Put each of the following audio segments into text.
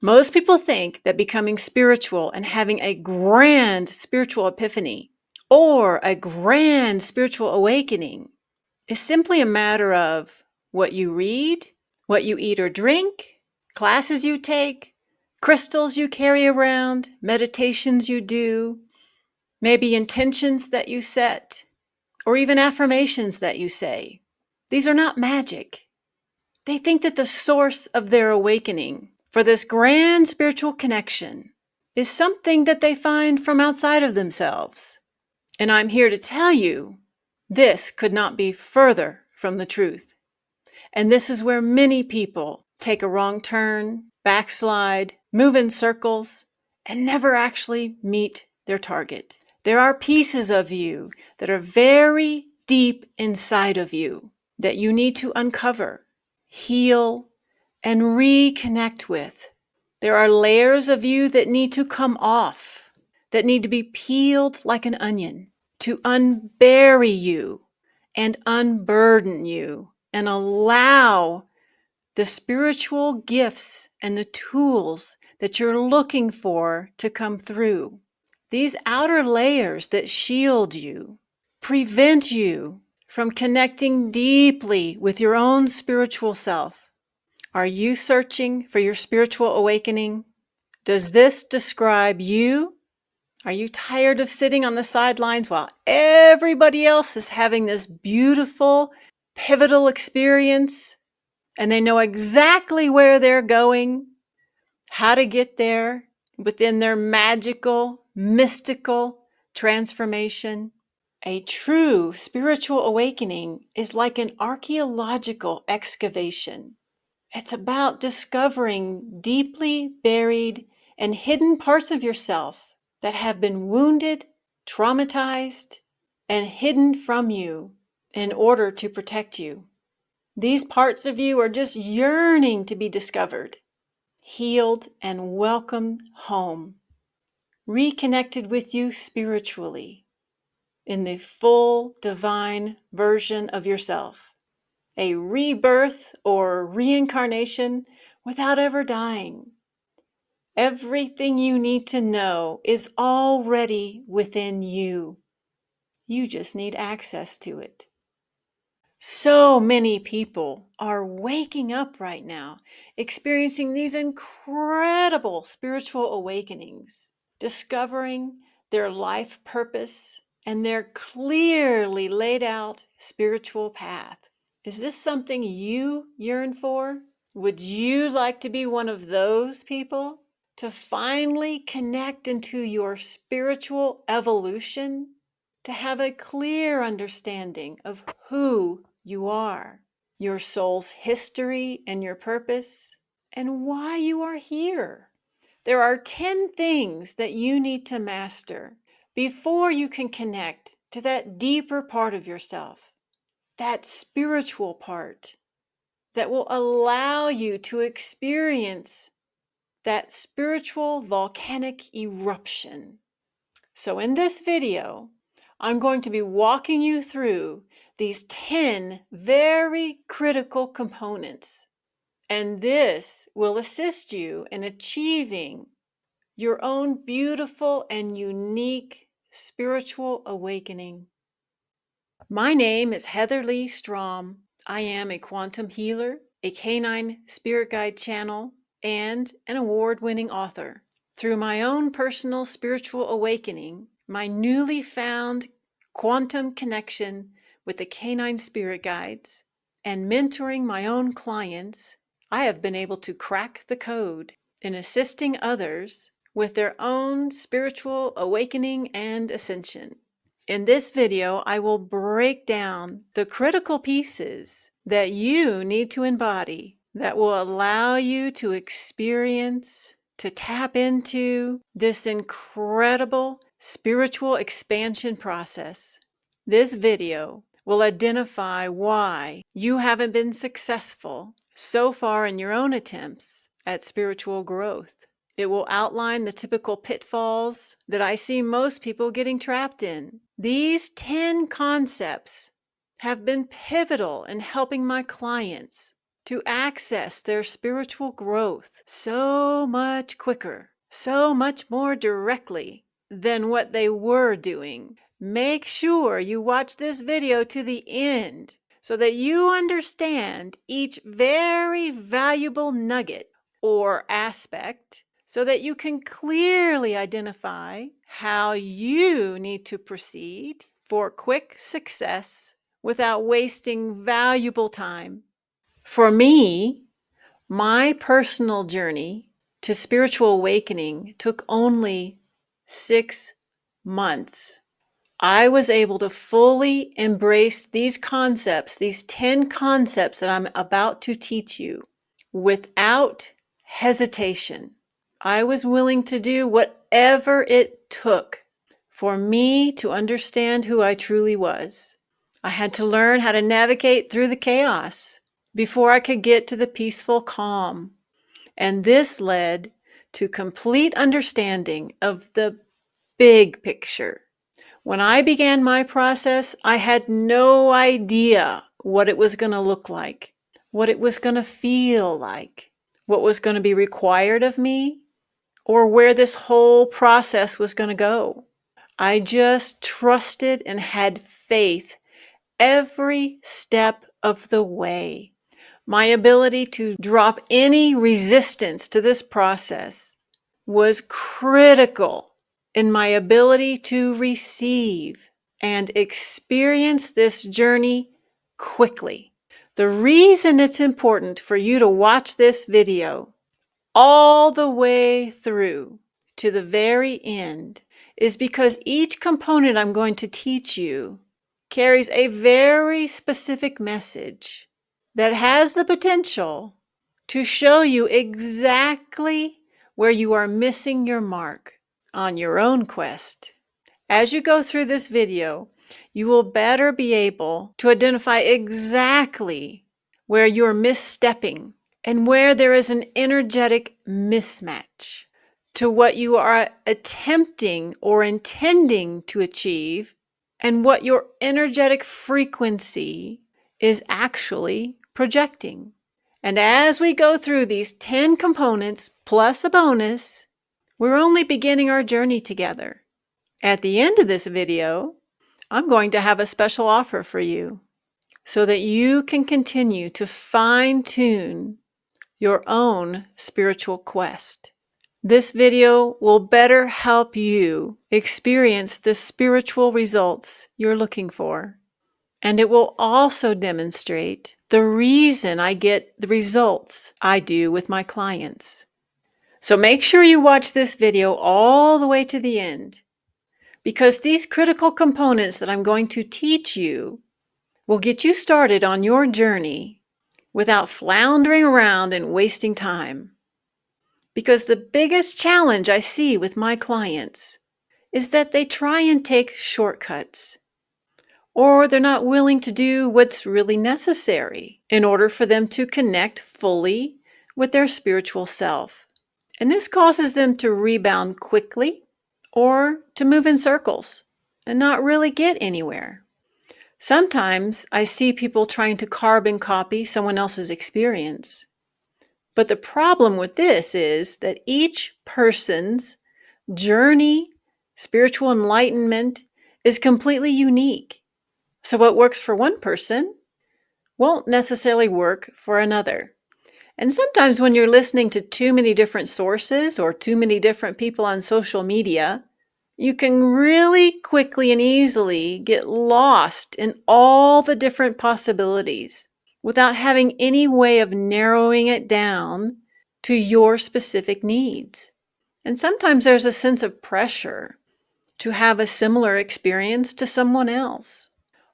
Most people think that becoming spiritual and having a grand spiritual epiphany or a grand spiritual awakening is simply a matter of what you read, what you eat or drink, classes you take, crystals you carry around, meditations you do, maybe intentions that you set, or even affirmations that you say. These are not magic. They think that the source of their awakening for this grand spiritual connection is something that they find from outside of themselves. And I'm here to tell you, this could not be further from the truth. And this is where many people take a wrong turn, backslide, move in circles, and never actually meet their target. There are pieces of you that are very deep inside of you that you need to uncover, heal, and reconnect with. There are layers of you that need to come off, that need to be peeled like an onion to unbury you and unburden you and allow the spiritual gifts and the tools that you're looking for to come through. These outer layers that shield you prevent you from connecting deeply with your own spiritual self. Are you searching for your spiritual awakening? Does this describe you? Are you tired of sitting on the sidelines while everybody else is having this beautiful, pivotal experience and they know exactly where they're going, how to get there within their magical, mystical transformation? A true spiritual awakening is like an archaeological excavation. It's about discovering deeply buried and hidden parts of yourself that have been wounded, traumatized, and hidden from you in order to protect you. These parts of you are just yearning to be discovered, healed, and welcomed home, reconnected with you spiritually in the full divine version of yourself. A rebirth or reincarnation without ever dying. Everything you need to know is already within you. You just need access to it. So many people are waking up right now, experiencing these incredible spiritual awakenings, discovering their life purpose and their clearly laid out spiritual path. Is this something you yearn for? Would you like to be one of those people? To finally connect into your spiritual evolution? To have a clear understanding of who you are, your soul's history and your purpose, and why you are here. There are 10 things that you need to master before you can connect to that deeper part of yourself, that spiritual part that will allow you to experience that spiritual volcanic eruption. So in this video, I'm going to be walking you through these 10 very critical components, and this will assist you in achieving your own beautiful and unique spiritual awakening. My name is Heather Lee Strom. I am a quantum healer, a canine spirit guide channel, and an award-winning author. Through my own personal spiritual awakening, my newly found quantum connection with the canine spirit guides, and mentoring my own clients, I have been able to crack the code in assisting others with their own spiritual awakening and ascension. In this video, I will break down the critical pieces that you need to embody that will allow you to experience, to tap into this incredible spiritual expansion process. This video will identify why you haven't been successful so far in your own attempts at spiritual growth. It will outline the typical pitfalls that I see most people getting trapped in. These 10 concepts have been pivotal in helping my clients to access their spiritual growth so much quicker, so much more directly than what they were doing. Make sure you watch this video to the end so that you understand each very valuable nugget or aspect, so that you can clearly identify how you need to proceed for quick success without wasting valuable time. For me, my personal journey to spiritual awakening took only 6 months. I was able to fully embrace these concepts, these 10 concepts that I'm about to teach you, without hesitation. I was willing to do whatever it took for me to understand who I truly was. I had to learn how to navigate through the chaos before I could get to the peaceful calm. And this led to complete understanding of the big picture. When I began my process, I had no idea what it was going to look like, what it was going to feel like, what was going to be required of me, or where this whole process was going to go. I just trusted and had faith every step of the way. My ability to drop any resistance to this process was critical in my ability to receive and experience this journey quickly. The reason it's important for you to watch this video all the way through to the very end is because each component I'm going to teach you carries a very specific message that has the potential to show you exactly where you are missing your mark on your own quest. As you go through this video, you will better be able to identify exactly where you're misstepping and where there is an energetic mismatch to what you are attempting or intending to achieve and what your energetic frequency is actually projecting. And as we go through these 10 components plus a bonus, we're only beginning our journey together. At the end of this video, I'm going to have a special offer for you so that you can continue to fine-tune your own spiritual quest. This video will better help you experience the spiritual results you're looking for. And it will also demonstrate the reason I get the results I do with my clients. So make sure you watch this video all the way to the end, because these critical components that I'm going to teach you will get you started on your journey without floundering around and wasting time. Because the biggest challenge I see with my clients is that they try and take shortcuts, or they're not willing to do what's really necessary in order for them to connect fully with their spiritual self. And this causes them to rebound quickly or to move in circles and not really get anywhere. Sometimes I see people trying to carbon copy someone else's experience. But the problem with this is that each person's journey, spiritual enlightenment, is completely unique. So what works for one person won't necessarily work for another. And sometimes when you're listening to too many different sources or too many different people on social media, you can really quickly and easily get lost in all the different possibilities without having any way of narrowing it down to your specific needs. And sometimes there's a sense of pressure to have a similar experience to someone else.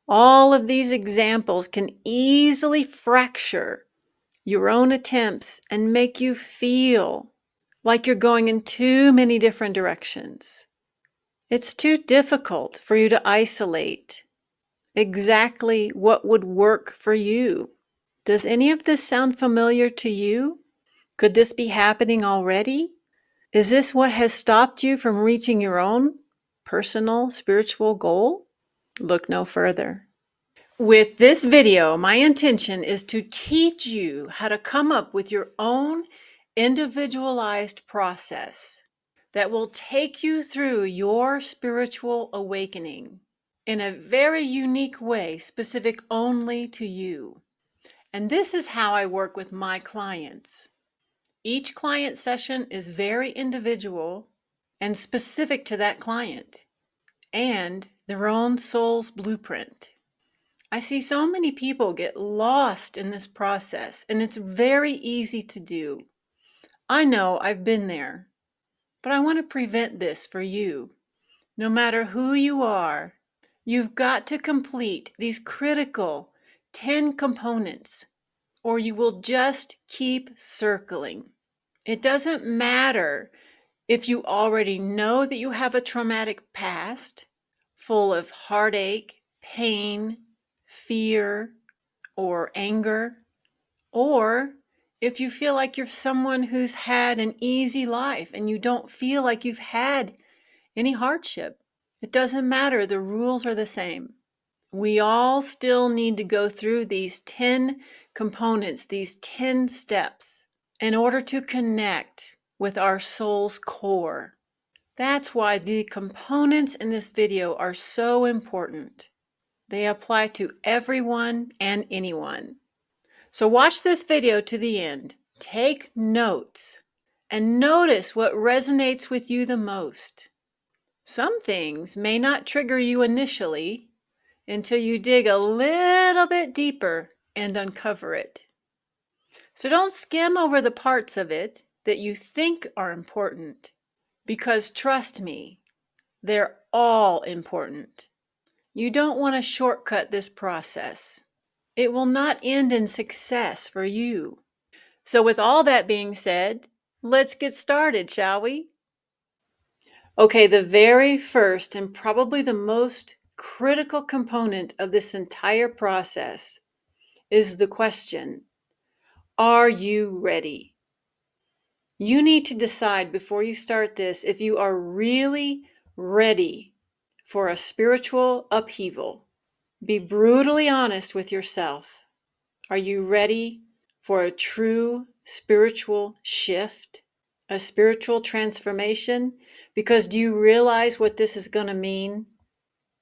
All of these examples can easily fracture your own attempts and make you feel like you're going in too many different directions. It's too difficult for you to isolate exactly what would work for you. Does any of this sound familiar to you? Could this be happening already? Is this what has stopped you from reaching your own personal spiritual goal? Look no further. With this video, my intention is to teach you how to come up with your own individualized process that will take you through your spiritual awakening in a very unique way, specific only to you. And this is how I work with my clients. Each client session is very individual and specific to that client and their own soul's blueprint. I see so many people get lost in this process, and it's very easy to do. I know I've been there, but I want to prevent this for you. No matter who you are, you've got to complete these critical 10 components, or you will just keep circling. It doesn't matter if you already know that you have a traumatic past full of heartache, pain, fear, or anger, or if you feel like you're someone who's had an easy life and you don't feel like you've had any hardship. It doesn't matter. The rules are the same. We all still need to go through these 10 components, these 10 steps, in order to connect with our soul's core. That's why the components in this video are so important. They apply to everyone and anyone. So watch this video to the end. Take notes and notice what resonates with you the most. Some things may not trigger you initially until you dig a little bit deeper and uncover it. So don't skim over the parts of it that you think are important, because trust me, they're all important. You don't want to shortcut this process. It will not end in success for you. So with all that being said, let's get started, shall we? Okay, the very first and probably the most critical component of this entire process is the question, are you ready? You need to decide before you start this if you are really ready for a spiritual upheaval. Be brutally honest with yourself. Are you ready for a true spiritual shift, a spiritual transformation? Because do you realize what this is going to mean?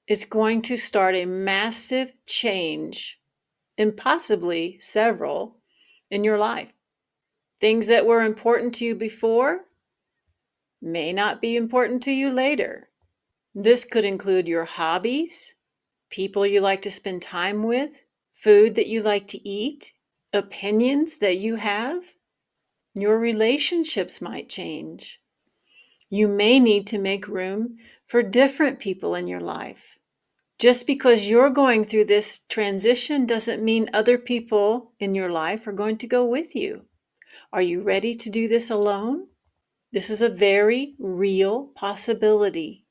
It's going to start a massive change, and possibly several, in your life. Things that were important to you before may not be important to you later. This could include your hobbies, people you like to spend time with, food that you like to eat, opinions that you have. Your relationships might change. You may need to make room for different people in your life. Just because you're going through this transition doesn't mean other people in your life are going to go with you. Are you ready to do this alone? This is a very real possibility.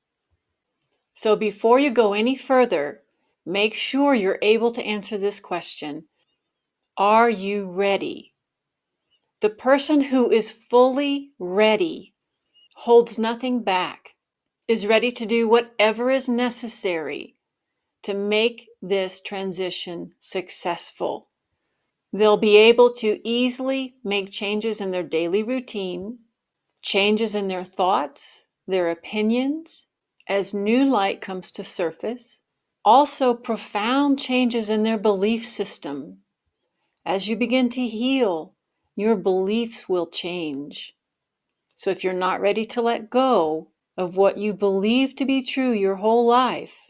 So before you go any further, make sure you're able to answer this question. Are you ready? The person who is fully ready holds nothing back, is ready to do whatever is necessary to make this transition successful. They'll be able to easily make changes in their daily routine, changes in their thoughts, their opinions, as new light comes to surface. Also, profound changes in their belief system. As you begin to heal, your beliefs will change. So if you're not ready to let go of what you believe to be true your whole life,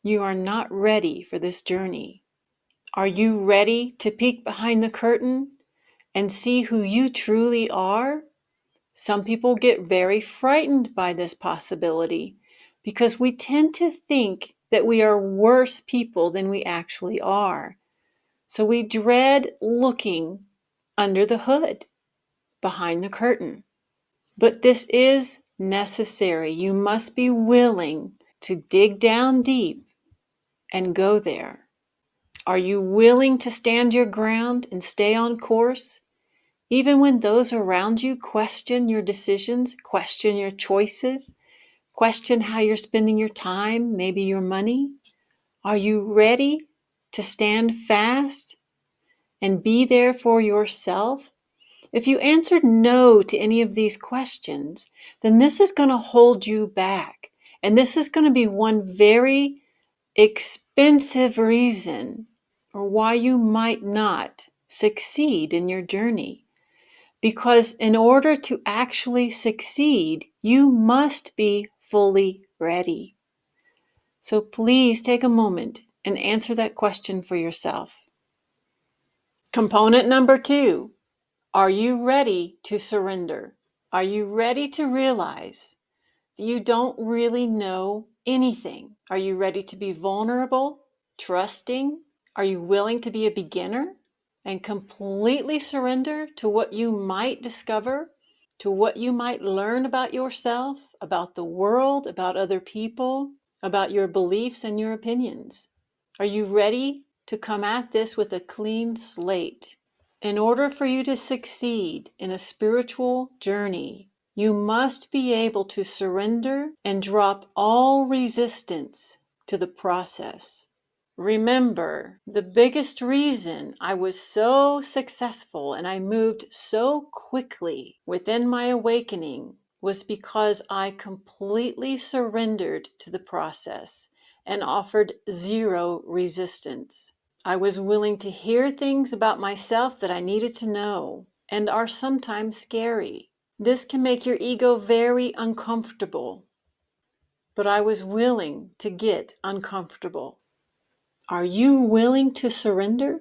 you are not ready for this journey. Are you ready to peek behind the curtain and see who you truly are? Some people get very frightened by this possibility because we tend to think that we are worse people than we actually are. So we dread looking under the hood, behind the curtain. But this is necessary. You must be willing to dig down deep and go there. Are you willing to stand your ground and stay on course, even when those around you question your decisions, question your choices, question how you're spending your time, maybe your money? Are you ready to stand fast and be there for yourself? If you answered no to any of these questions, then this is going to hold you back. And this is going to be one very expensive reason or why you might not succeed in your journey. Because in order to actually succeed, you must be fully ready. So please take a moment and answer that question for yourself. Component number 2, are you ready to surrender? Are you ready to realize that you don't really know anything? Are you ready to be vulnerable, trusting? Are you willing to be a beginner and completely surrender to what you might discover, to what you might learn about yourself, about the world, about other people, about your beliefs and your opinions? Are you ready to come at this with a clean slate? In order for you to succeed in a spiritual journey, you must be able to surrender and drop all resistance to the process. Remember, the biggest reason I was so successful and I moved so quickly within my awakening was because I completely surrendered to the process and offered zero resistance. I was willing to hear things about myself that I needed to know and are sometimes scary. This can make your ego very uncomfortable, but I was willing to get uncomfortable. Are you willing to surrender?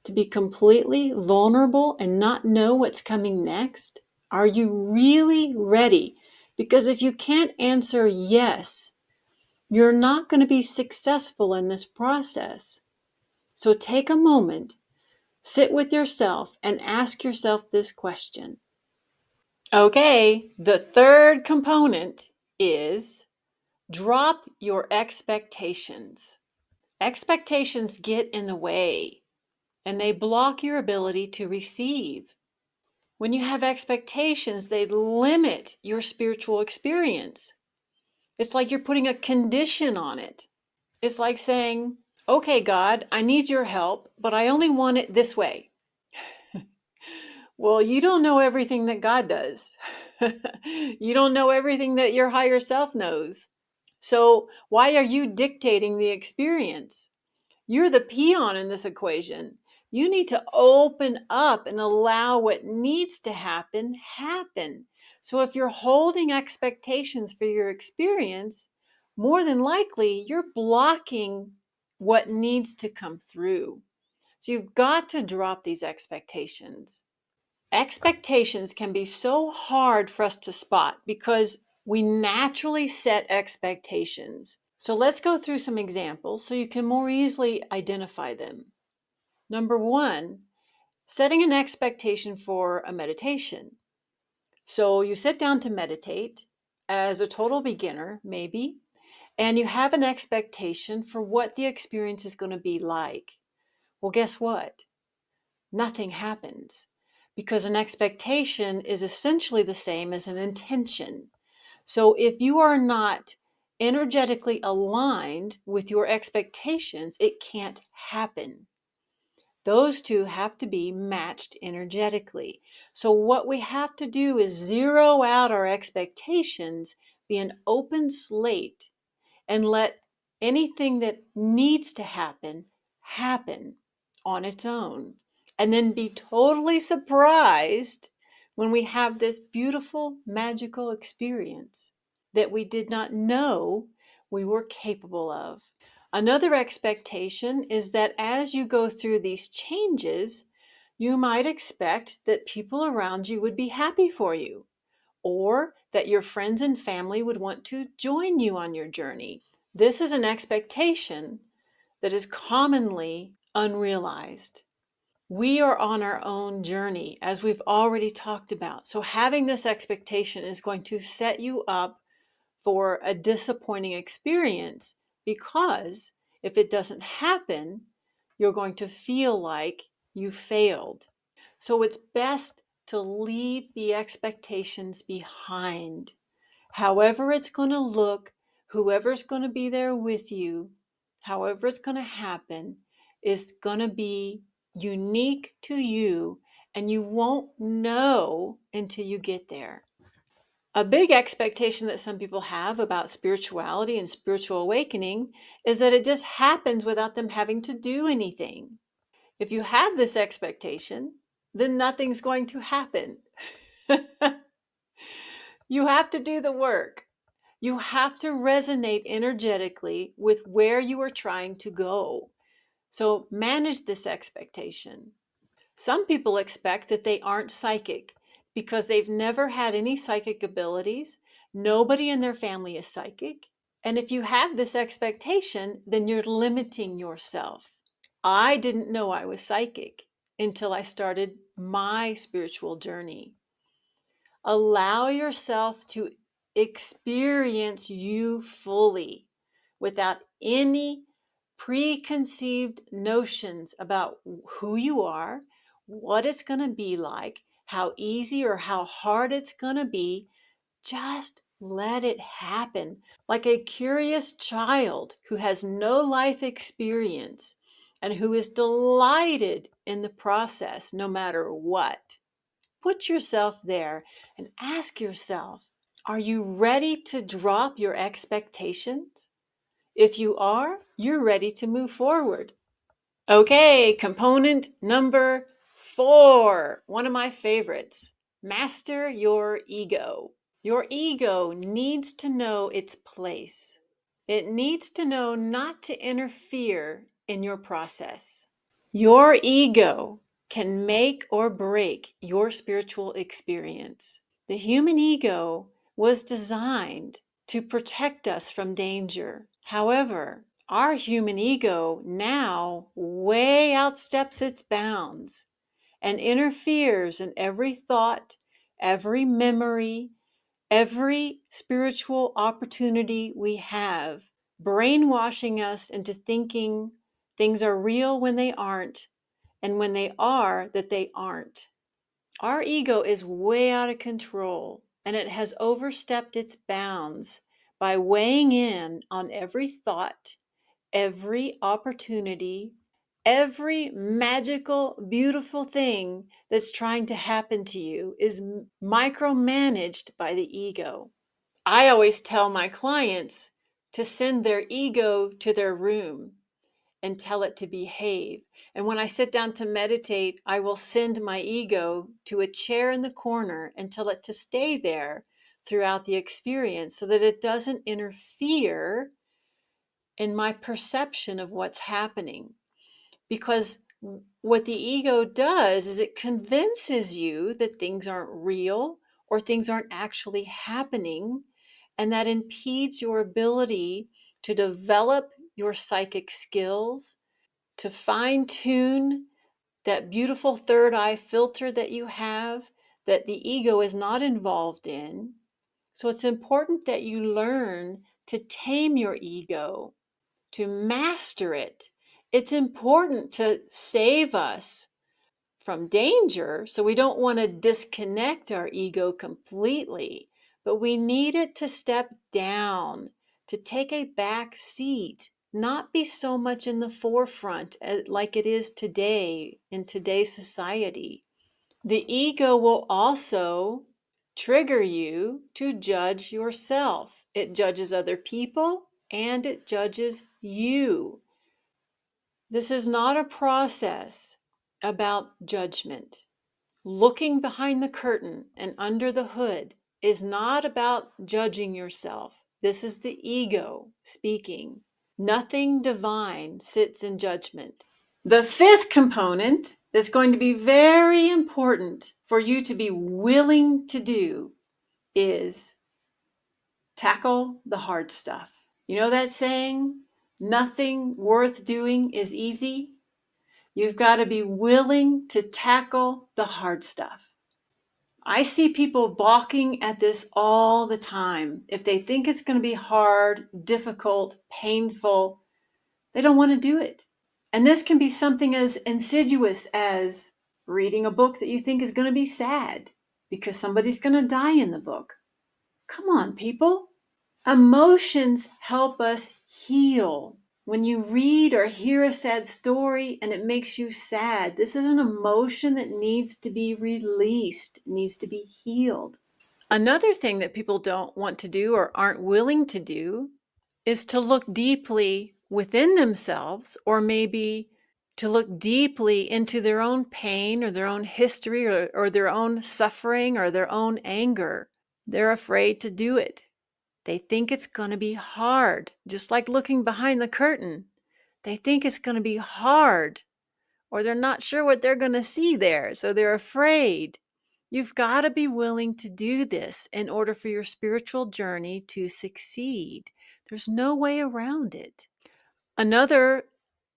To be completely vulnerable and not know what's coming next? Are you really ready? Because if you can't answer yes, you're not going to be successful in this process. So take a moment, sit with yourself, and ask yourself this question. Okay, the third component is drop your expectations. Expectations get in the way and they block your ability to receive. When you have expectations, they limit your spiritual experience. It's like you're putting a condition on it. It's like saying, okay, God, I need your help, but I only want it this way. Well, you don't know everything that God does. You don't know everything that your higher self knows. So why are you dictating the experience? You're the peon in this equation. You need to open up and allow what needs to happen, happen. So if you're holding expectations for your experience, more than likely you're blocking what needs to come through. So you've got to drop these expectations. Expectations can be so hard for us to spot because we naturally set expectations. So let's go through some examples so you can more easily identify them. Number 1, setting an expectation for a meditation. So you sit down to meditate as a total beginner, maybe, and you have an expectation for what the experience is going to be like. Well, guess what? Nothing happens because an expectation is essentially the same as an intention. So if you are not energetically aligned with your expectations, it can't happen. Those two have to be matched energetically. So what we have to do is zero out our expectations, be an open slate, and let anything that needs to happen on its own. And then be totally surprised when we have this beautiful, magical experience that we did not know we were capable of. Another expectation is that as you go through these changes, you might expect that people around you would be happy for you, or that your friends and family would want to join you on your journey. This is an expectation that is commonly unrealized. We are on our own journey, as we've already talked about. So having this expectation is going to set you up for a disappointing experience because if it doesn't happen, you're going to feel like you failed. So it's best to leave the expectations behind. However it's going to look, whoever's going to be there with you, however it's going to happen, is going to be unique to you, and you won't know until you get there. A big expectation that some people have about spirituality and spiritual awakening is that it just happens without them having to do anything. If you have this expectation, then nothing's going to happen. You have to do the work. You have to resonate energetically with where you are trying to go. So manage this expectation. Some people expect that they aren't psychic because they've never had any psychic abilities. Nobody in their family is psychic. And if you have this expectation, then you're limiting yourself. I didn't know I was psychic until I started my spiritual journey. Allow yourself to experience you fully without any preconceived notions about who you are, what it's going to be like, how easy or how hard it's going to be. Just let it happen like a curious child who has no life experience and who is delighted in the process no matter what. Put yourself there and ask yourself, are you ready to drop your expectations? If you are, you're ready to move forward. Okay, component number 4, one of my favorites. Master your ego. Your ego needs to know its place. It needs to know not to interfere in your process. Your ego can make or break your spiritual experience. The human ego was designed to protect us from danger. However, our human ego now way outsteps its bounds and interferes in every thought, every memory, every spiritual opportunity we have, brainwashing us into thinking things are real when they aren't, and when they are, that they aren't. Our ego is way out of control, and it has overstepped its bounds by weighing in on every thought, every opportunity, every magical, beautiful thing that's trying to happen to you is micromanaged by the ego. I always tell my clients to send their ego to their room and tell it to behave. And when I sit down to meditate, I will send my ego to a chair in the corner and tell it to stay there throughout the experience so that it doesn't interfere in my perception of what's happening. Because what the ego does is it convinces you that things aren't real or things aren't actually happening, and that impedes your ability to develop your psychic skills, to fine tune that beautiful third eye filter that you have that the ego is not involved in. So it's important that you learn to tame your ego, to master it. It's important to save us from danger. So we don't want to disconnect our ego completely, but we need it to step down, to take a back seat, not be so much in the forefront like it is today in today's society. The ego will also trigger you to judge yourself. It judges other people and it judges you. This is not a process about judgment. Looking behind the curtain and under the hood is not about judging yourself. This is the ego speaking. Nothing divine sits in judgment. The 5th component that's going to be very important for you to be willing to do is tackle the hard stuff. You know that saying, nothing worth doing is easy? You've got to be willing to tackle the hard stuff. I see people balking at this all the time. If they think it's going to be hard, difficult, painful, they don't want to do it. And this can be something as insidious as reading a book that you think is going to be sad because somebody's going to die in the book. Come on, people. Emotions help us heal. When you read or hear a sad story and it makes you sad, this is an emotion that needs to be released, needs to be healed. Another thing that people don't want to do or aren't willing to do is to look deeply within themselves, or maybe to look deeply into their own pain or their own history or their own suffering or their own anger. They're afraid to do it. They think it's going to be hard, just like looking behind the curtain. They think it's going to be hard, or they're not sure what they're going to see there, so they're afraid. You've got to be willing to do this in order for your spiritual journey to succeed. There's no way around it. Another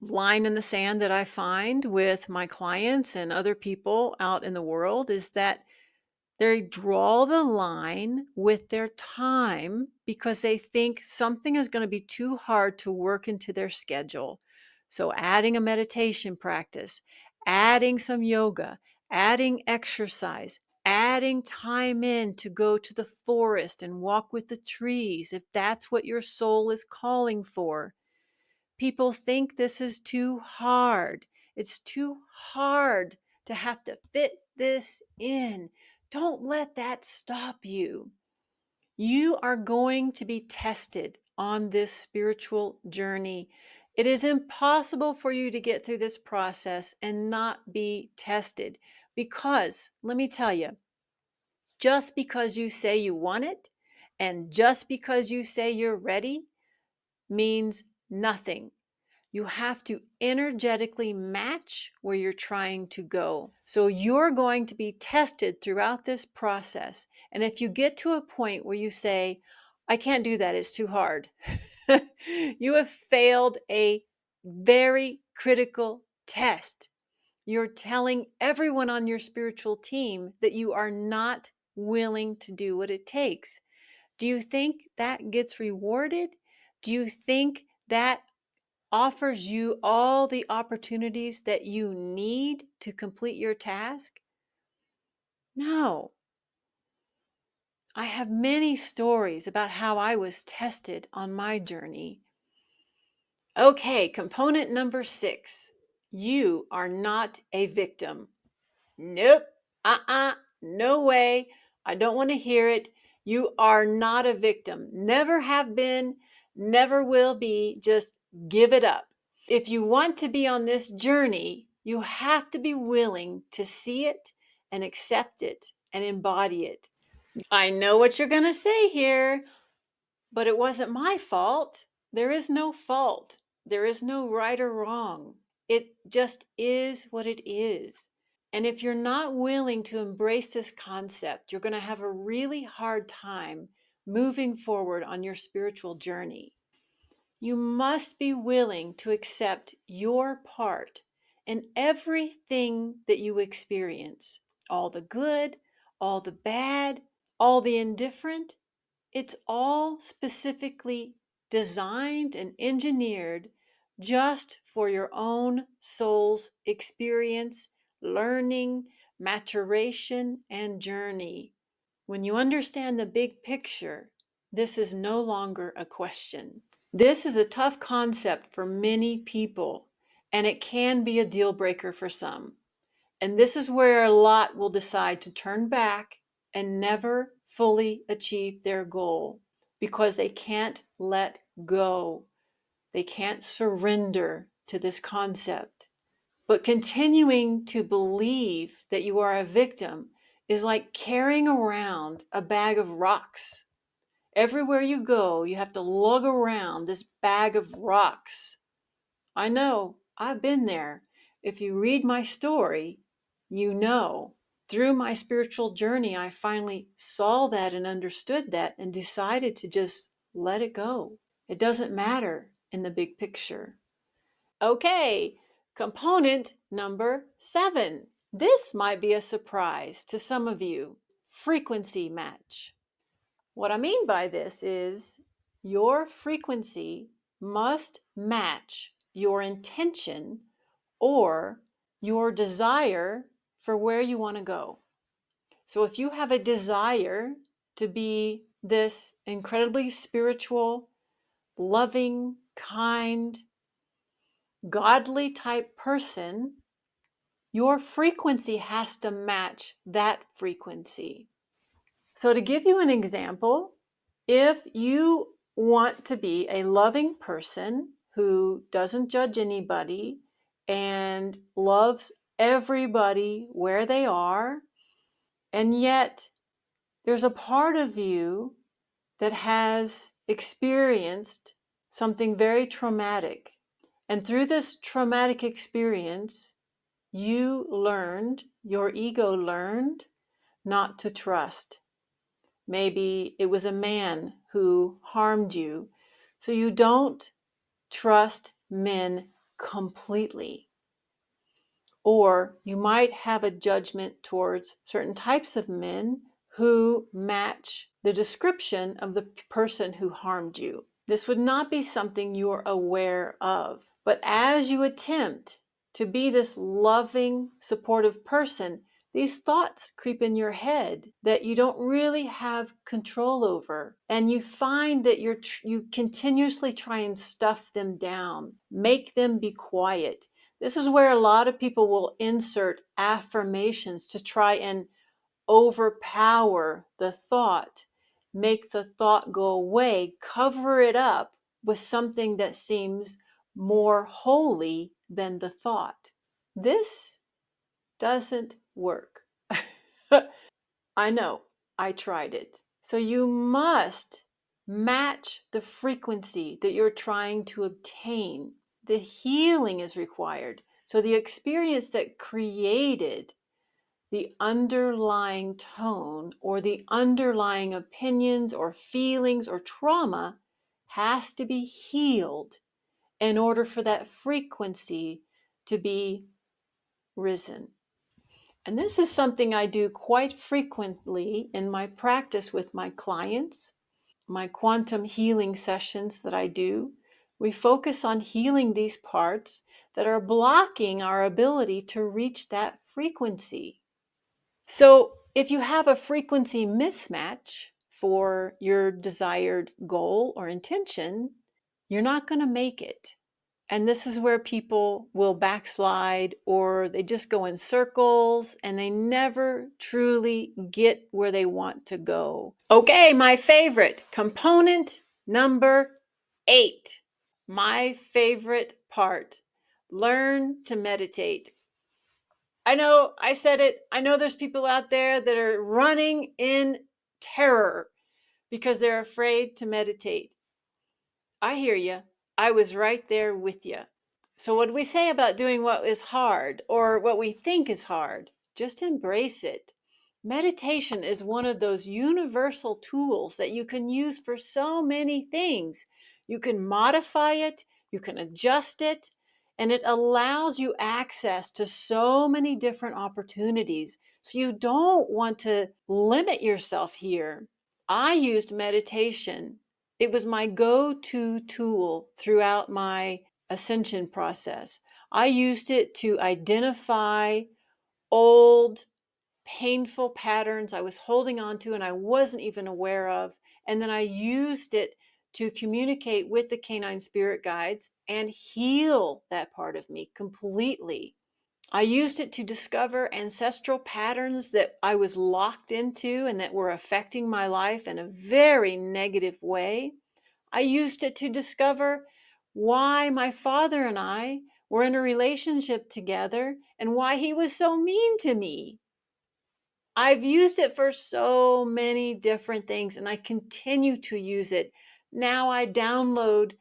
line in the sand that I find with my clients and other people out in the world is that they draw the line with their time because they think something is going to be too hard to work into their schedule. So, adding a meditation practice, adding some yoga, adding exercise, adding time in to go to the forest and walk with the trees, if that's what your soul is calling for. People think this is too hard. It's too hard to have to fit this in. Don't let that stop you. You are going to be tested on this spiritual journey. It is impossible for you to get through this process and not be tested because, let me tell you, just because you say you want it and just because you say you're ready means nothing. You have to energetically match where you're trying to go. So you're going to be tested throughout this process. And if you get to a point where you say, I can't do that, it's too hard, you have failed a very critical test. You're telling everyone on your spiritual team that you are not willing to do what it takes. Do you think that gets rewarded? Do you think that offers you all the opportunities that you need to complete your task? No. I have many stories about how I was tested on my journey. Okay, component number 6. You are not a victim. Nope. No way. I don't want to hear it. You are not a victim. Never have been, never will be. Just give it up. If you want to be on this journey, you have to be willing to see it and accept it and embody it. I know what you're going to say here, but it wasn't my fault. There is no fault. There is no right or wrong. It just is what it is. And if you're not willing to embrace this concept, you're going to have a really hard time moving forward on your spiritual journey. You must be willing to accept your part in everything that you experience, all the good, all the bad, all the indifferent. It's all specifically designed and engineered just for your own soul's experience, learning, maturation, and journey. When you understand the big picture, this is no longer a question. This is a tough concept for many people, and it can be a deal breaker for some. And this is where a lot will decide to turn back and never fully achieve their goal because they can't let go. They can't surrender to this concept. But continuing to believe that you are a victim is like carrying around a bag of rocks. Everywhere you go, you have to lug around this bag of rocks. I know, I've been there. If you read my story, you know. Through my spiritual journey, I finally saw that and understood that and decided to just let it go. It doesn't matter in the big picture. Okay, component number 7. This might be a surprise to some of you. Frequency match. What I mean by this is your frequency must match your intention or your desire for where you want to go. So if you have a desire to be this incredibly spiritual, loving, kind, godly type person, your frequency has to match that frequency. So, to give you an example, if you want to be a loving person who doesn't judge anybody and loves everybody where they are, and yet there's a part of you that has experienced something very traumatic. And through this traumatic experience, your ego learned not to trust. Maybe it was a man who harmed you. So you don't trust men completely. Or you might have a judgment towards certain types of men who match the description of the person who harmed you. This would not be something you're aware of. But as you attempt to be this loving, supportive person, these thoughts creep in your head that you don't really have control over. And you find that you continuously try and stuff them down, make them be quiet. This is where a lot of people will insert affirmations to try and overpower the thought, make the thought go away, cover it up with something that seems more holy than the thought. This doesn't work. I know, I tried it. So you must match the frequency that you're trying to obtain. The healing is required. So the experience that created the underlying tone or the underlying opinions or feelings or trauma has to be healed in order for that frequency to be risen. And this is something I do quite frequently in my practice with my clients, my quantum healing sessions that I do. We focus on healing these parts that are blocking our ability to reach that frequency. So, if you have a frequency mismatch for your desired goal or intention, you're not going to make it. And this is where people will backslide or they just go in circles and they never truly get where they want to go. Okay, my favorite component number 8. My favorite part. Learn to meditate. I know I said it. I know there's people out there that are running in terror because they're afraid to meditate. I hear you. I was right there with you. So, what do we say about doing what is hard or what we think is hard? Just embrace it. Meditation is one of those universal tools that you can use for so many things. You can modify it, you can adjust it, and it allows you access to so many different opportunities. So, you don't want to limit yourself here. I used meditation. It was my go-to tool throughout my ascension process. I used it to identify old, painful patterns I was holding on to and I wasn't even aware of. And then I used it to communicate with the canine spirit guides and heal that part of me completely. I used it to discover ancestral patterns that I was locked into and that were affecting my life in a very negative way. I used it to discover why my father and I were in a relationship together and why he was so mean to me. I've used it for so many different things and I continue to use it. Now I download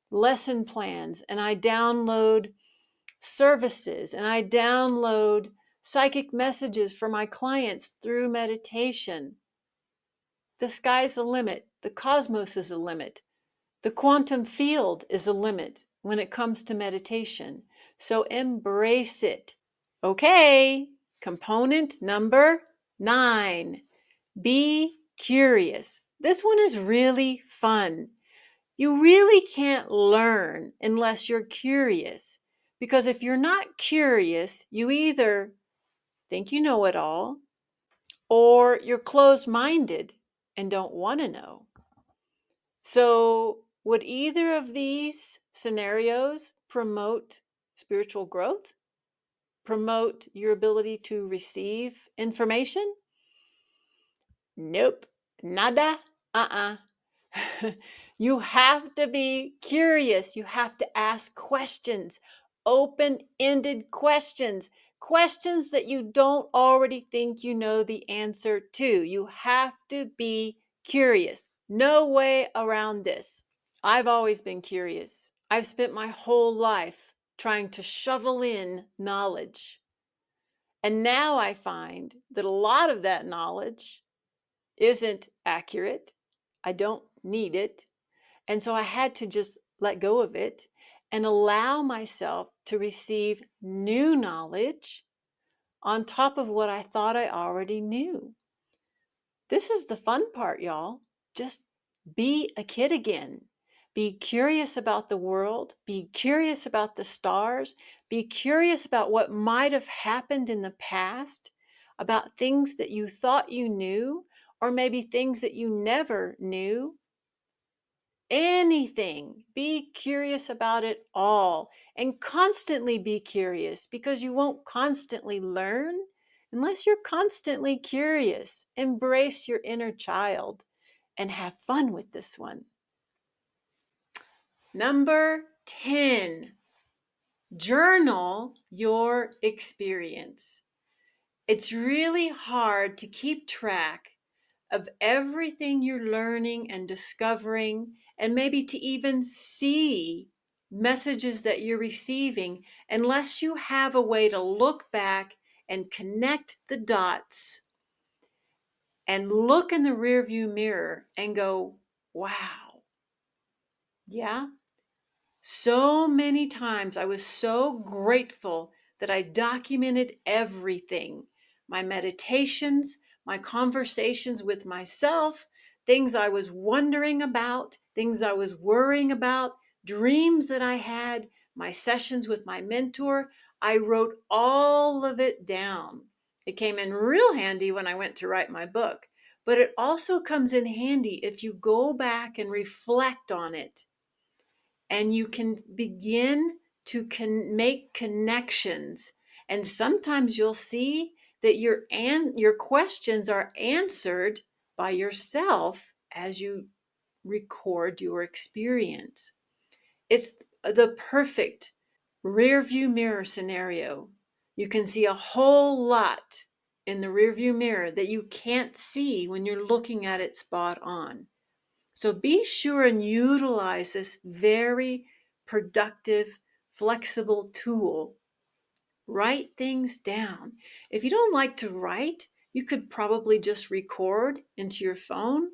lesson plans and I download services and I download psychic messages for my clients through meditation. The sky's the limit. The cosmos is a limit. The quantum field is a limit when it comes to meditation. So embrace it. Okay, component number 9. Be curious. This one is really fun. You really can't learn unless you're curious. Because if you're not curious, you either think you know it all or you're closed minded and don't want to know. So, would either of these scenarios promote spiritual growth? Promote your ability to receive information? Nope. Nada. Uh-uh. You have to be curious. You have to ask questions, open-ended questions, questions that you don't already think you know the answer to. You have to be curious. No way around this. I've always been curious. I've spent my whole life trying to shovel in knowledge. And now I find that a lot of that knowledge isn't accurate. I don't need it. And so I had to just let go of it and allow myself to receive new knowledge on top of what I thought I already knew. This is the fun part, y'all. Just be a kid again. Be curious about the world. Be curious about the stars. Be curious about what might have happened in the past, about things that you thought you knew, or maybe things that you never knew. Anything. Be curious about it all and constantly be curious because you won't constantly learn unless you're constantly curious. Embrace your inner child and have fun with this one. Number 10, journal your experience. It's really hard to keep track of everything you're learning and discovering, and maybe to even see messages that you're receiving, unless you have a way to look back and connect the dots and look in the rearview mirror and go, wow, yeah. So many times I was so grateful that I documented everything, my meditations, my conversations with myself, things I was wondering about, things I was worrying about, dreams that I had, my sessions with my mentor. I wrote all of it down. It came in real handy when I went to write my book, but it also comes in handy if you go back and reflect on it and you can begin to make connections. And sometimes you'll see that your questions are answered by yourself as you record your experience. It's the perfect rear view mirror scenario. You can see a whole lot in the rear view mirror that you can't see when you're looking at it spot on. So be sure and utilize this very productive, flexible tool. Write things down. If you don't like to write, you could probably just record into your phone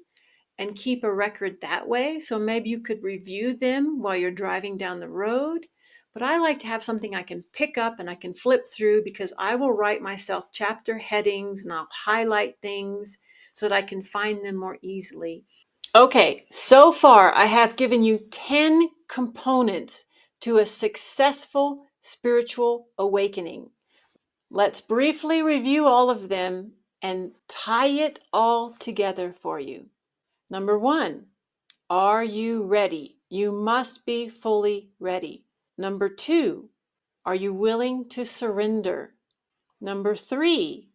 and keep a record that way. So maybe you could review them while you're driving down the road. But I like to have something I can pick up and I can flip through, because I will write myself chapter headings and I'll highlight things so that I can find them more easily. Okay, so far I have given you 10 components to a successful spiritual awakening. Let's briefly review all of them and tie it all together for you. Number 1, are you ready? You must be fully ready. Number 2, are you willing to surrender? Number 3,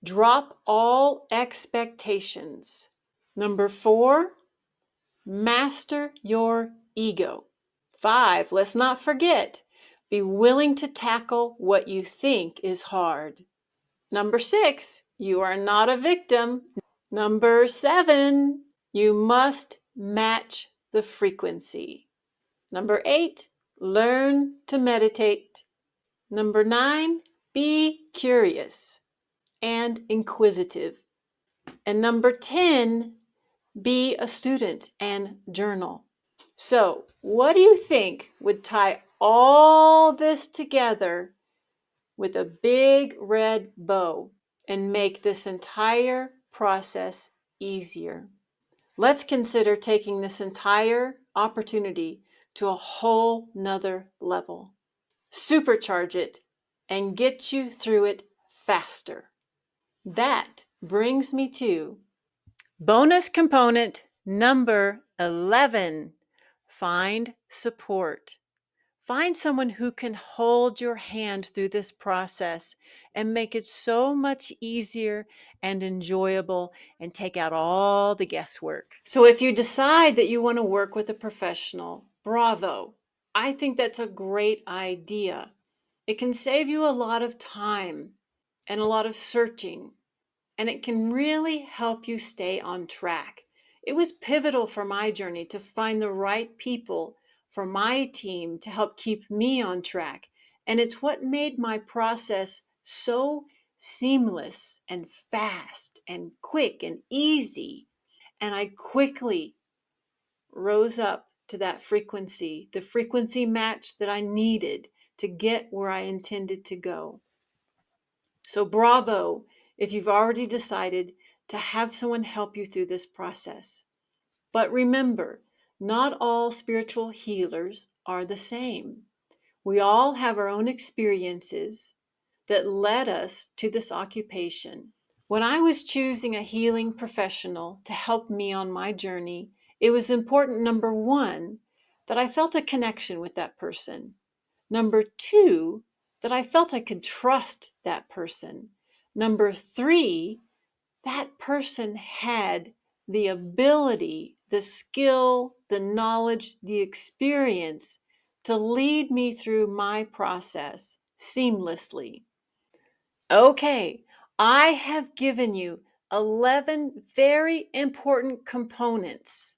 drop all expectations. Number 4, master your ego. 5, let's not forget, be willing to tackle what you think is hard. Number 6, you are not a victim. Number 7, you must match the frequency. Number 8, learn to meditate. Number 9, be curious and inquisitive. And number 10, be a student and journal. So, what do you think would tie all this together with a big red bow and make this entire process easier? Let's consider taking this entire opportunity to a whole nother level. Supercharge it and get you through it faster. That brings me to bonus component number 11, find support. Find someone who can hold your hand through this process and make it so much easier and enjoyable and take out all the guesswork. So, if you decide that you want to work with a professional, bravo. I think that's a great idea. It can save you a lot of time and a lot of searching, and it can really help you stay on track. It was pivotal for my journey to find the right people for my team to help keep me on track. And it's what made my process so seamless and fast and quick and easy. And I quickly rose up to that frequency, the frequency match that I needed to get where I intended to go. So, bravo if you've already decided to have someone help you through this process. But remember, not all spiritual healers are the same. We all have our own experiences that led us to this occupation. When I was choosing a healing professional to help me on my journey, it was important, number one, that I felt a connection with that person. Number two, that I felt I could trust that person. Number three, that person had the ability, the skill, the knowledge, the experience to lead me through my process seamlessly. Okay, I have given you 11 very important components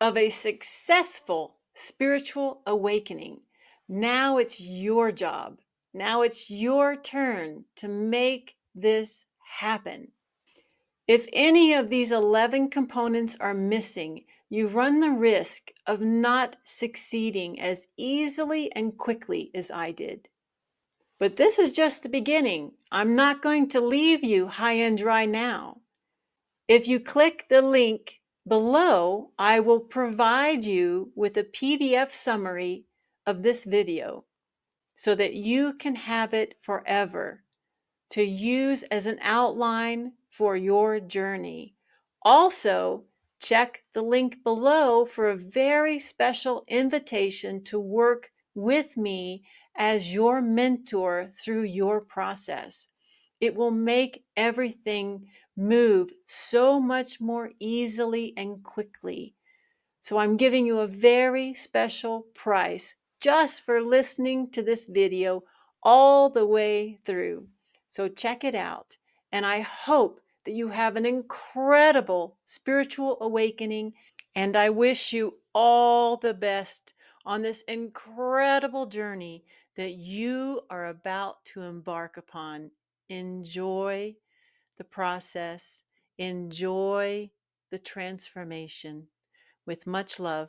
of a successful spiritual awakening. Now it's your job. Now it's your turn to make this happen. If any of these 11 components are missing, you run the risk of not succeeding as easily and quickly as I did. But this is just the beginning. I'm not going to leave you high and dry now. If you click the link below, I will provide you with a PDF summary of this video so that you can have it forever to use as an outline for your journey. Also, check the link below for a very special invitation to work with me as your mentor through your process. It will make everything move so much more easily and quickly. So I'm giving you a very special price just for listening to this video all the way through. So check it out. And I hope that you have an incredible spiritual awakening. And I wish you all the best on this incredible journey that you are about to embark upon. Enjoy the process, enjoy the transformation. With much love.